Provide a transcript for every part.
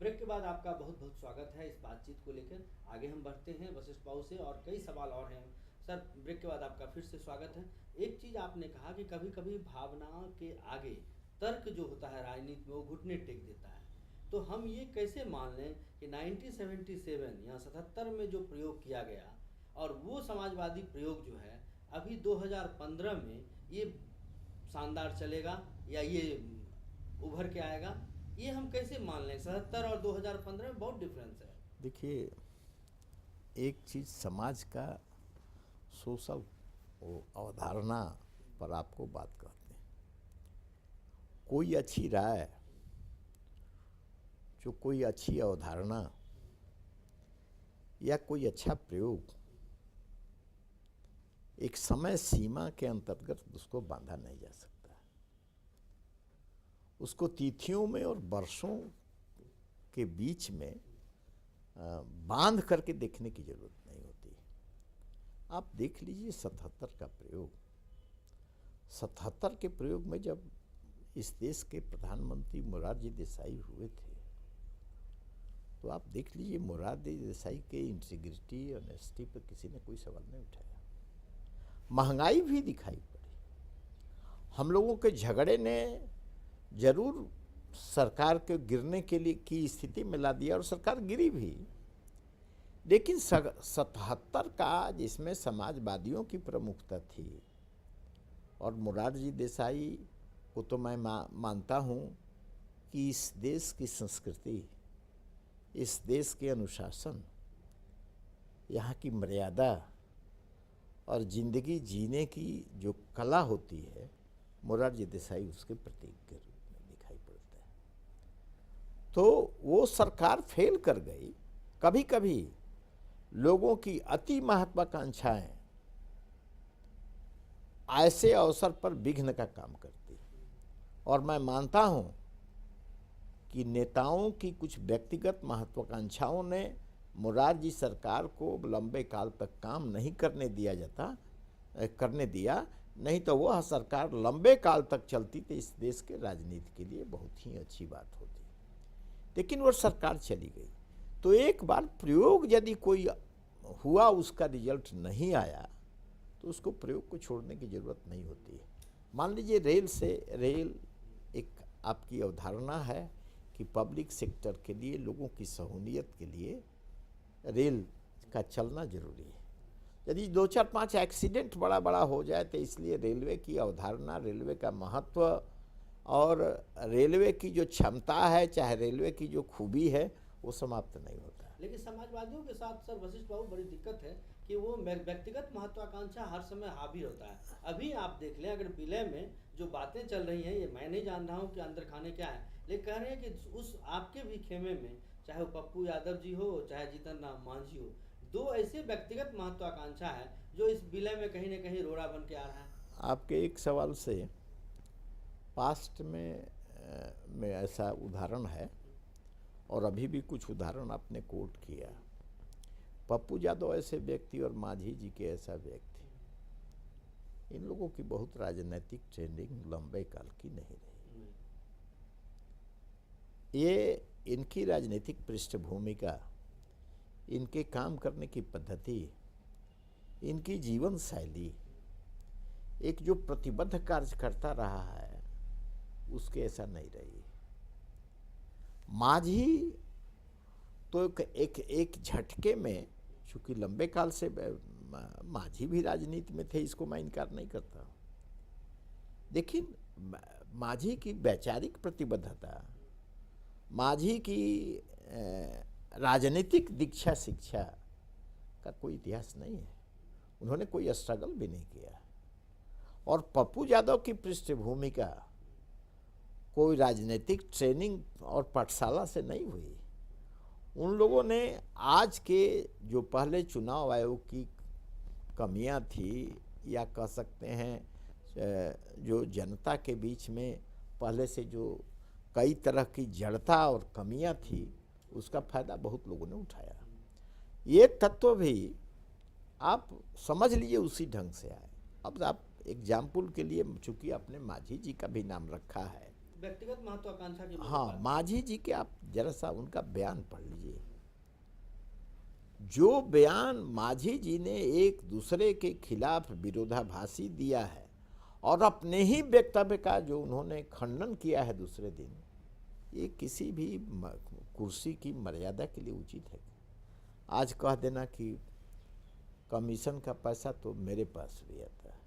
Break के बाद आपका बहुत बहुत स्वागत है इस बातचीत को लेकर। आगे हम बढ़ते हैं वशिष्ठ बाबू से और कई सवाल और हैं। सर, ब्रेक के बाद आपका फिर से स्वागत है। एक चीज़ आपने कहा कि कभी कभी भावना के आगे तर्क जो होता है राजनीति में वो घुटने टेक देता है। तो हम ये कैसे मान लें कि 1977 या 77 में जो प्रयोग किया गया और वो समाजवादी प्रयोग जो है अभी 2015 में ये शानदार चलेगा या ये उभर के आएगा, ये हम कैसे मान लें? 77 और 2015 में बहुत डिफरेंस है। देखिए, एक चीज़ समाज का सोशल वो अवधारणा पर आपको बात करते हैं। कोई अच्छी राय, जो कोई अच्छी अवधारणा या कोई अच्छा प्रयोग एक समय सीमा के अंतर्गत उसको बांधा नहीं जा सकता। उसको तिथियों में और वर्षों के बीच में बांध करके देखने की जरूरत नहीं होती। आप देख लीजिए 77 का प्रयोग। 77 के प्रयोग में जब इस देश के प्रधानमंत्री मोरारजी देसाई हुए थे, तो आप देख लीजिए मोरारजी देसाई के इंटीग्रिटी ऑनेस्टी पर किसी ने कोई सवाल नहीं उठाया। महंगाई भी दिखाई पड़ी। हम लोगों के झगड़े ने जरूर सरकार के गिरने के लिए की स्थिति में ला दिया और सरकार गिरी भी, लेकिन 77 का जिसमें समाजवादियों की प्रमुखता थी और मोरारजी देसाई को तो मैं मानता हूँ कि इस देश की संस्कृति, इस देश के अनुशासन, यहाँ की मर्यादा और ज़िंदगी जीने की जो कला होती है, मोरारजी देसाई उसके प्रतीक के रूप में दिखाई पड़ता है। तो वो सरकार फेल कर गई। कभी कभी लोगों की अति महत्वाकांक्षाएं ऐसे अवसर पर विघ्न का काम करती, और मैं मानता हूं कि नेताओं की कुछ व्यक्तिगत महत्वाकांक्षाओं ने मोरारजी सरकार को लंबे काल तक काम नहीं करने दिया, नहीं तो वह सरकार लंबे काल तक चलती तो इस देश के राजनीति के लिए बहुत ही अच्छी बात होती। लेकिन वह सरकार चली गई। तो एक बार प्रयोग यदि कोई हुआ, उसका रिजल्ट नहीं आया, तो उसको प्रयोग को छोड़ने की ज़रूरत नहीं होती है। मान लीजिए रेल एक आपकी अवधारणा है कि पब्लिक सेक्टर के लिए, लोगों की सहूलियत के लिए रेल का चलना जरूरी है। यदि 2-4-5 एक्सीडेंट बड़ा हो जाए तो इसलिए रेलवे की अवधारणा, रेलवे का महत्व और रेलवे की जो क्षमता है, चाहे रेलवे की जो खूबी है, वो समाप्त नहीं होता। लेकिन समाजवादियों के साथ सर वशिष्ठ बाबू बड़ी दिक्कत है कि वो व्यक्तिगत महत्वाकांक्षा हर समय हावी होता है। अभी आप देख लें, अगर विलय में जो बातें चल रही हैं, ये मैं नहीं जान रहा हूँ कि अंदर खाने क्या है, लेकिन कह रहे हैं कि उस आपके भी खेमे में, चाहे वो पप्पू यादव जी हो चाहे जीतन राम मांझी हो, दो ऐसे व्यक्तिगत महत्वाकांक्षा है जो इस विलय में कहीं ना कहीं रोड़ा बन के आ रहा है। आपके एक सवाल से पास्ट में ऐसा उदाहरण है और अभी भी कुछ उदाहरण आपने कोट किया। पप्पू यादव ऐसे व्यक्ति और मांझी जी के ऐसा व्यक्ति, इन लोगों की बहुत राजनीतिक ट्रेनिंग लंबे काल की नहीं रही। ये इनकी राजनीतिक पृष्ठभूमि का, इनके काम करने की पद्धति, इनकी जीवन शैली, एक जो प्रतिबद्ध कार्य करता रहा है, उसके ऐसा नहीं रही। मांझी तो एक झटके में, चूंकि लंबे काल से मांझी भी राजनीति में थे, इसको मैं इनकार नहीं करता, लेकिन मांझी की वैचारिक प्रतिबद्धता, मांझी की राजनीतिक दीक्षा शिक्षा का कोई इतिहास नहीं है। उन्होंने कोई स्ट्रगल भी नहीं किया। और पप्पू यादव की पृष्ठभूमि का कोई राजनीतिक ट्रेनिंग और पाठशाला से नहीं हुई। उन लोगों ने आज के जो पहले चुनाव आयोग की कमियां थी, या कह सकते हैं जो जनता के बीच में पहले से जो कई तरह की जड़ता और कमियां थी, उसका फायदा बहुत लोगों ने उठाया। ये तत्व भी आप समझ लीजिए उसी ढंग से आए। अब आप एग्जाम्पल के लिए, चूंकि आपने मांझी जी का भी नाम रखा है, व्यक्तिगत महत्वाकांक्षा की, हाँ, मांझी जी के आप जरा सा उनका बयान पढ़ लीजिए। जो बयान मांझी जी ने एक दूसरे के खिलाफ विरोधाभासी दिया है और अपने ही वक्तव्य का जो उन्होंने खंडन किया है दूसरे दिन, ये किसी भी कुर्सी की मर्यादा के लिए उचित है? आज कह देना कि कमीशन का पैसा तो मेरे पास भी आता है,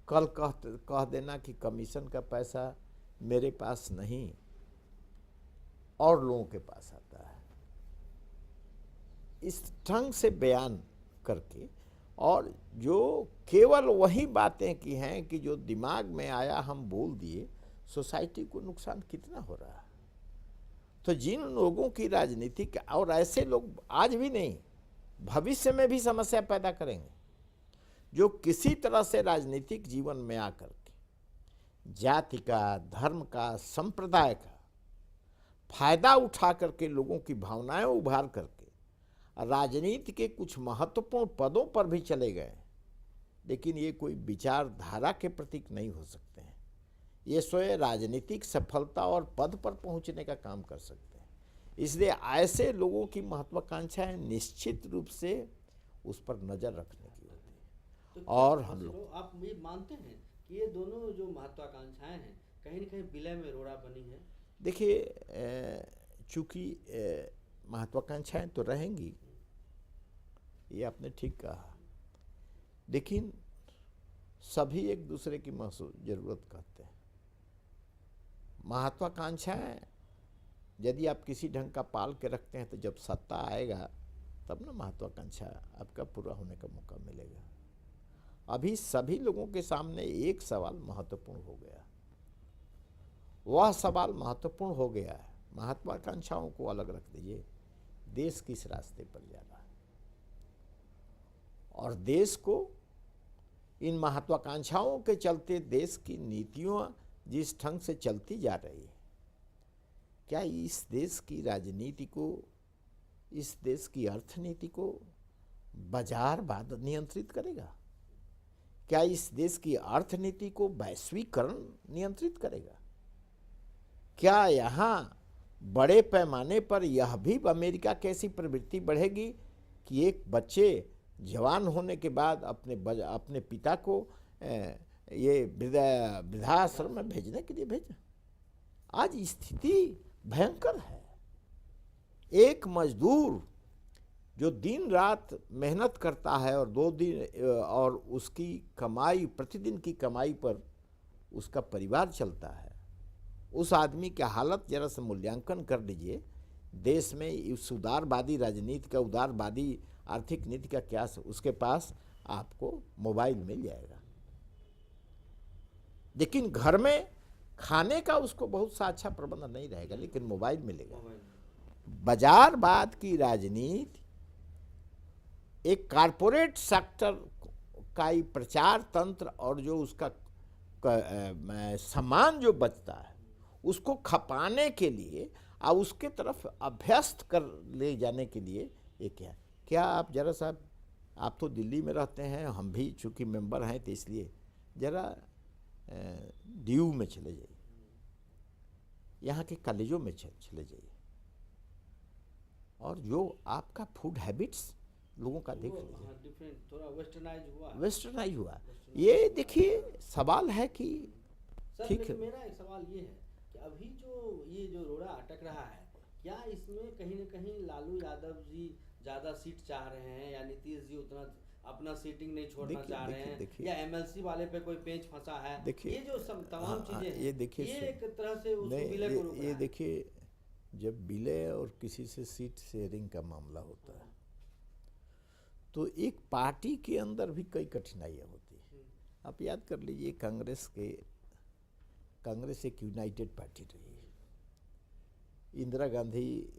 कल कह देना कि कमीशन का पैसा मेरे पास नहीं और लोगों के पास आता है। इस ढंग से बयान करके, और जो केवल वही बातें की हैं कि जो दिमाग में आया हम बोल दिए, सोसाइटी को नुकसान कितना हो रहा है। तो जिन लोगों की राजनीति, और ऐसे लोग आज भी नहीं भविष्य में भी समस्या पैदा करेंगे, जो किसी तरह से राजनीतिक जीवन में आकर के जाति का, धर्म का, संप्रदाय का फायदा उठा करके लोगों की भावनाएं उभार करके राजनीति के कुछ महत्वपूर्ण पदों पर भी चले गए, लेकिन ये कोई विचारधारा के प्रतीक नहीं हो सकते हैं। ये स्वयं राजनीतिक सफलता और पद पर पहुंचने का काम कर सकते हैं। इसलिए ऐसे लोगों की महत्वाकांक्षाएं निश्चित रूप से उस पर नजर रखने की होती है। तो और हम लोग, आप ये मानते हैं कि ये दोनों जो महत्वाकांक्षाएं हैं कहीं न कहीं विलय में रोड़ा बनी है? देखिए, चूंकि महत्वाकांक्षाएं तो रहेंगी, ये आपने ठीक कहा, लेकिन सभी एक दूसरे की महसूस जरूरत करते हैं। महत्वाकांक्षाएं यदि आप किसी ढंग का पाल के रखते हैं तो जब सत्ता आएगा तब ना महत्वाकांक्षा आपका पूरा होने का मौका मिलेगा। अभी सभी लोगों के सामने एक सवाल महत्वपूर्ण हो गया, वह सवाल महत्वपूर्ण हो गया है, महत्वाकांक्षाओं को अलग रख दीजिए, देश किस रास्ते पर जा रहा है, और देश को इन महत्वाकांक्षाओं के चलते देश की नीतियों जिस ढंग से चलती जा रही है, क्या इस देश की राजनीति को, इस देश की अर्थनीति को बाजारवाद नियंत्रित करेगा? क्या इस देश की अर्थनीति को वैश्वीकरण नियंत्रित करेगा? क्या यहाँ बड़े पैमाने पर यह भी अमेरिका कैसी प्रवृत्ति बढ़ेगी कि एक बच्चे जवान होने के बाद अपने पिता को ये वृद्धाश्रम में भेजने के लिए भेजें? आज स्थिति भयंकर है। एक मजदूर जो दिन रात मेहनत करता है और 2 दिन और उसकी कमाई, प्रतिदिन की कमाई पर उसका परिवार चलता है, उस आदमी की हालत जरा सा मूल्यांकन कर लीजिए। देश में इस उदारवादी राजनीति का, उदारवादी आर्थिक नीति का क्या, उसके पास आपको मोबाइल मिल जाएगा, लेकिन घर में खाने का उसको बहुत सा अच्छा प्रबंध नहीं रहेगा, लेकिन मोबाइल मिलेगा। बाजारवाद की राजनीति, एक कारपोरेट सेक्टर का ही प्रचार तंत्र, और जो उसका सामान जो बचता है उसको खपाने के लिए और उसके तरफ अभ्यस्त कर ले जाने के लिए ये क्या आप जरा सा, आप तो दिल्ली में रहते हैं, हम भी चूँकि मेंबर हैं तो इसलिए जरा दीव में चले जाइए, यहाँ के कॉलेजों में चले जाइए, और जो आपका फूड हैबिट्स लोगों का देख लीजिए, थोड़ा वेस्टर्नाइज हुआ। ये देखिए, सवाल है कि ठीक है, मेरा एक सवाल ये है कि अभी ये जो रोड़ा अटक रहा है, क्या इसमें कहीं न कहीं लालू यादव जी ज़्यादा सीट चाह रहे हैं, या नीतीश जी उतना अपना सीटिंग नहीं छोड़ना चाह रहे हैं, या एमएलसी वाले पे कोई पेंच फंसा है? ये जो सब तमाम चीजें हैं, ये देखिए, ये एक तरह से उस विलय को रोक रहा है। ये देखिए, जब विलय और किसी से सीट शेयरिंग का मामला होता है तो एक पार्टी के अंदर भी कई कठिनाइयाँ होती हैं। आप याद कर लीजिए, कांग्रेस एक यूनाइटेड पार्टी रही है। इंदिरा गांधी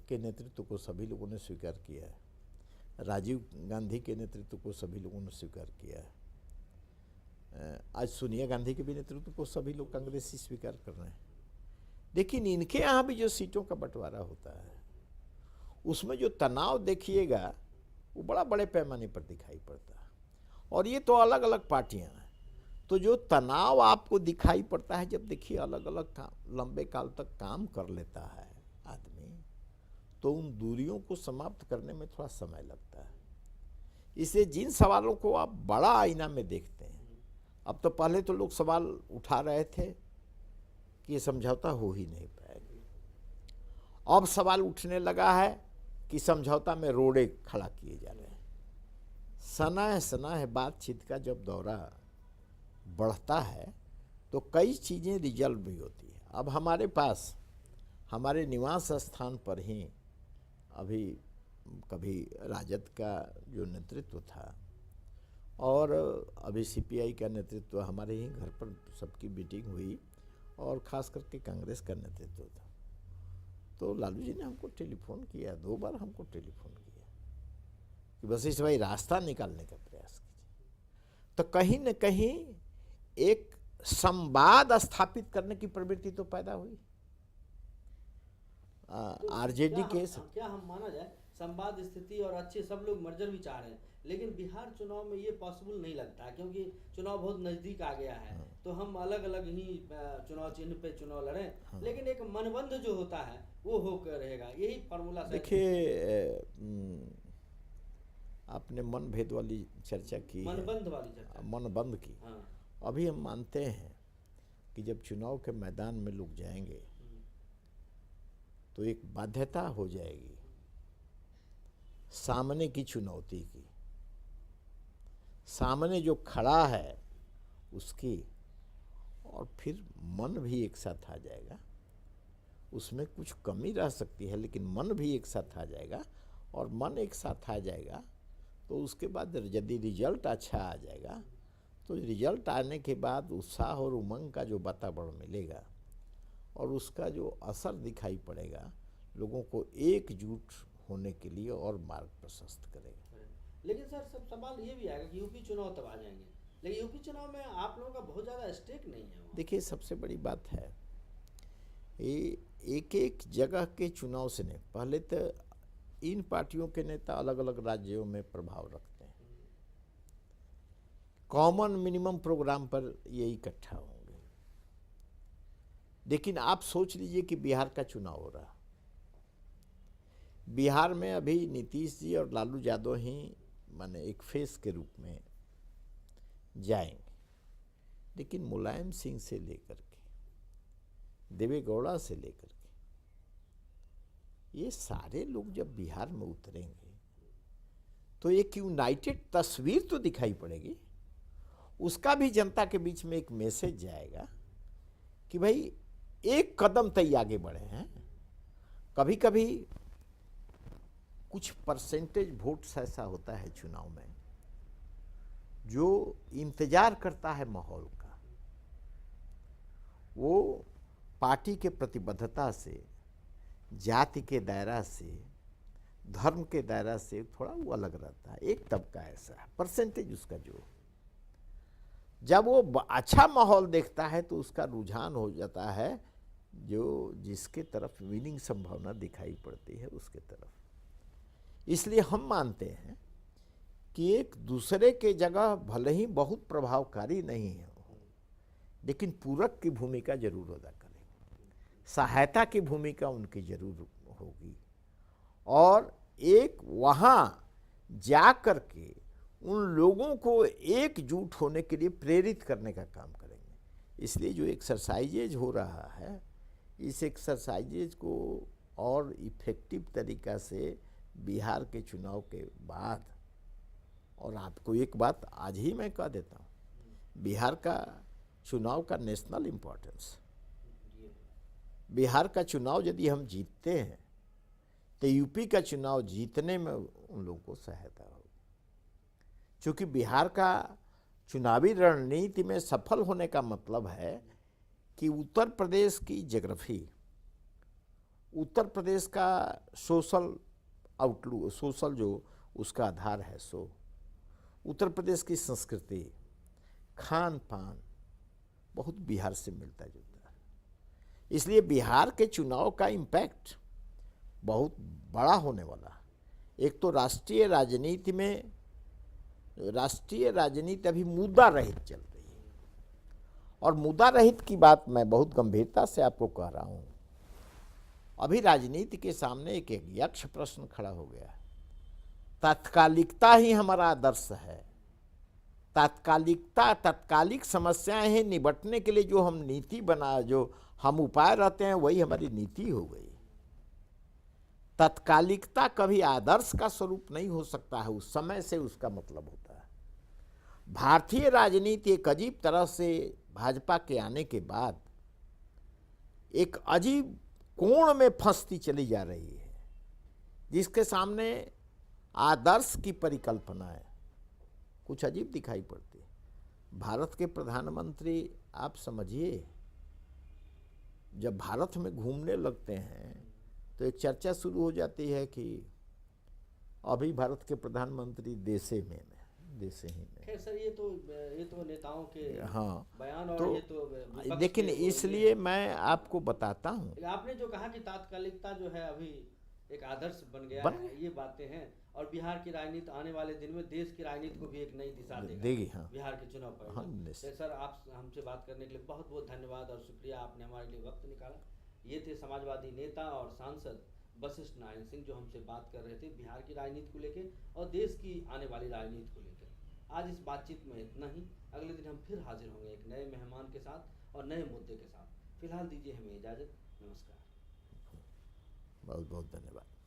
के नेतृत्व को सभी लोगों ने स्वीकार किया है, राजीव गांधी के नेतृत्व को सभी लोगों ने स्वीकार किया है, आज सोनिया गांधी के भी नेतृत्व को सभी लोग कांग्रेसी स्वीकार कर रहे हैं। लेकिन इनके यहाँ भी जो सीटों का बंटवारा होता है उसमें जो तनाव देखिएगा वो बड़ा बड़े पैमाने पर दिखाई पड़ता है। और ये तो अलग अलग पार्टियां हैं, तो जो तनाव आपको दिखाई पड़ता है जब देखिए अलग अलग काम लंबे काल तक काम कर लेता है आदमी, तो उन दूरियों को समाप्त करने में थोड़ा समय लगता है। इसलिए जिन सवालों को आप बड़ा आईना में देखते हैं, अब तो पहले तो लोग सवाल उठा रहे थे कि ये समझौता हो ही नहीं पाएगा, अब सवाल उठने लगा है कि समझौता में रोड़े खड़ा किए जा रहे हैं। सना है बातचीत का जब दौरा बढ़ता है तो कई चीज़ें रिजल्व भी होती है। अब हमारे पास हमारे निवास स्थान पर ही अभी कभी राजद का जो नेतृत्व था और अभी सीपीआई का नेतृत्व, हमारे ही घर पर सबकी मीटिंग हुई और ख़ास करके कांग्रेस का नेतृत्व था। तो लालू जी ने हमको टेलीफोन किया, 2 बार हमको टेलीफोन किया कि बस इस भाई रास्ता निकालने का प्रयास कीजिए। तो कहीं न कहीं एक संवाद स्थापित करने की प्रवृत्ति तो पैदा हुई। आरजेडी के क्या हम माना जाए संवाद स्थिति और अच्छे सब लोग मर्जर भी चाह रहे हैं, लेकिन बिहार चुनाव में ये पॉसिबल नहीं लगता क्योंकि चुनाव बहुत नज़दीक आ गया है। तो हम अलग अलग ही चुनाव चिन्ह पे चुनाव लड़ें, लेकिन एक मनबंध जो होता है वो होकर रहेगा, यही फार्मूला। देखिए आपने मन भेद वाली चर्चा की, मनबंध वाली चर्चा, मनबंध की। अभी हम मानते हैं कि जब चुनाव के मैदान में लोग जाएंगे तो एक बाध्यता हो जाएगी सामने की चुनौती की, सामने जो खड़ा है उसकी, और फिर मन भी एक साथ आ जाएगा। उसमें कुछ कमी रह सकती है लेकिन मन भी एक साथ आ जाएगा, और मन एक साथ आ जाएगा तो उसके बाद यदि रिजल्ट अच्छा आ जाएगा तो रिजल्ट आने के बाद उत्साह और उमंग का जो वातावरण मिलेगा और उसका जो असर दिखाई पड़ेगा लोगों को एकजुट होने के लिए और मार्ग प्रशस्त करेगा। लेकिन सर सब सवाल ये भी आएगा कि यूपी चुनाव तब आ जाएंगे, लेकिन यूपी चुनाव में आप लोगों का बहुत ज़्यादा स्टेक नहीं है। देखिए सबसे बड़ी बात है ये एक एक जगह के चुनाव से नहीं, पहले तो इन पार्टियों के नेता अलग अलग राज्यों में प्रभाव रखते हैं, कॉमन मिनिमम प्रोग्राम पर ये इकट्ठा होंगे। लेकिन आप सोच लीजिए कि बिहार का चुनाव हो रहा, बिहार में अभी नीतीश जी और लालू यादव ही माने एक फेस के रूप में जाएंगे, लेकिन मुलायम सिंह से लेकर के देवेगौड़ा से लेकर के ये सारे लोग जब बिहार में उतरेंगे तो एक यूनाइटेड तस्वीर तो दिखाई पड़ेगी। उसका भी जनता के बीच में एक मैसेज जाएगा कि भाई एक कदम तय आगे बढ़े हैं। कभी कभी कुछ परसेंटेज वोट्स ऐसा होता है चुनाव में जो इंतजार करता है माहौल का, वो पार्टी के प्रतिबद्धता से, जाति के दायरा से, धर्म के दायरा से थोड़ा वो अलग रहता है। एक तबका ऐसा है परसेंटेज उसका, जो जब वो अच्छा माहौल देखता है तो उसका रुझान हो जाता है जो जिसके तरफ विनिंग संभावना दिखाई पड़ती है उसके तरफ। इसलिए हम मानते हैं कि एक दूसरे के जगह भले ही बहुत प्रभावकारी नहीं है लेकिन पूरक की भूमिका जरूर अदा करेंगे, सहायता की भूमिका उनकी जरूर होगी, और एक वहाँ जा कर के उन लोगों को एकजुट होने के लिए प्रेरित करने का काम करेंगे। इसलिए जो एक्सरसाइजेज हो रहा है, इस एक्सरसाइजेज को और इफेक्टिव तरीक़ा से बिहार के चुनाव के बाद, और आपको एक बात आज ही मैं कह देता हूँ, बिहार का चुनाव का नेशनल इम्पोर्टेंस, बिहार का चुनाव यदि हम जीतते हैं तो यूपी का चुनाव जीतने में उन लोगों को सहायता होगी। क्योंकि बिहार का चुनावी रणनीति में सफल होने का मतलब है कि उत्तर प्रदेश की ज्योग्राफी, उत्तर प्रदेश का सोशल आउटलुक, सोशल जो उसका आधार है, सो उत्तर प्रदेश की संस्कृति, खान पान बहुत बिहार से मिलता जुलता है। इसलिए बिहार के चुनाव का इम्पैक्ट बहुत बड़ा होने वाला है। एक तो राष्ट्रीय राजनीति में, राष्ट्रीय राजनीति अभी मुद्दा रहित चल रही है, और मुद्दा रहित की बात मैं बहुत गंभीरता से आपको कह रहा हूँ। अभी राजनीति के सामने एक यक्ष प्रश्न खड़ा हो गया। तात्कालिकता ही हमारा आदर्श है। तात्कालिकता, तात्कालिक समस्याएं हैं निपटने के लिए जो हम नीति बना, जो हम उपाय रहते हैं, वही हमारी नीति हो गई। तात्कालिकता कभी आदर्श का स्वरूप नहीं हो सकता है, उस समय से उसका मतलब होता है। भारतीय राजनीति एक अजीब तरह से भाजपा के आने के बाद एक अजीब कोण में फंसती चली जा रही है, जिसके सामने आदर्श की परिकल्पनाएं कुछ अजीब दिखाई पड़ती है। भारत के प्रधानमंत्री, आप समझिए, जब भारत में घूमने लगते हैं तो एक चर्चा शुरू हो जाती है कि अभी भारत के प्रधानमंत्री देशे ही में। खैर सर, ये तो नेताओं के हाँ, बयान, और तो ये तो विपक्ष लेकिन के इसलिए मैं आपको बताता हूँ, आपने जो कहा कि तात्कालिकता जो है अभी एक आदर्श बन गया है, ये बातें हैं। और बिहार की राजनीति आने वाले दिन में देश की राजनीति को भी एक नई दिशा देगी। हाँ। बिहार के चुनाव पर। हाँ, सर, आप हमसे बात करने के लिए बहुत बहुत धन्यवाद और शुक्रिया, आपने हमारे लिए वक्त निकाला। ये थे समाजवादी नेता और सांसद वशिष्ठ नारायण सिंह, जो हमसे बात कर रहे थे बिहार की राजनीति को लेकर और देश की आने वाली राजनीति को लेकर। आज इस बातचीत में इतना ही। अगले दिन हम फिर हाजिर होंगे एक नए मेहमान के साथ और नए मुद्दे के साथ। फिलहाल दीजिए हमें इजाज़त। नमस्कार। बहुत बहुत धन्यवाद।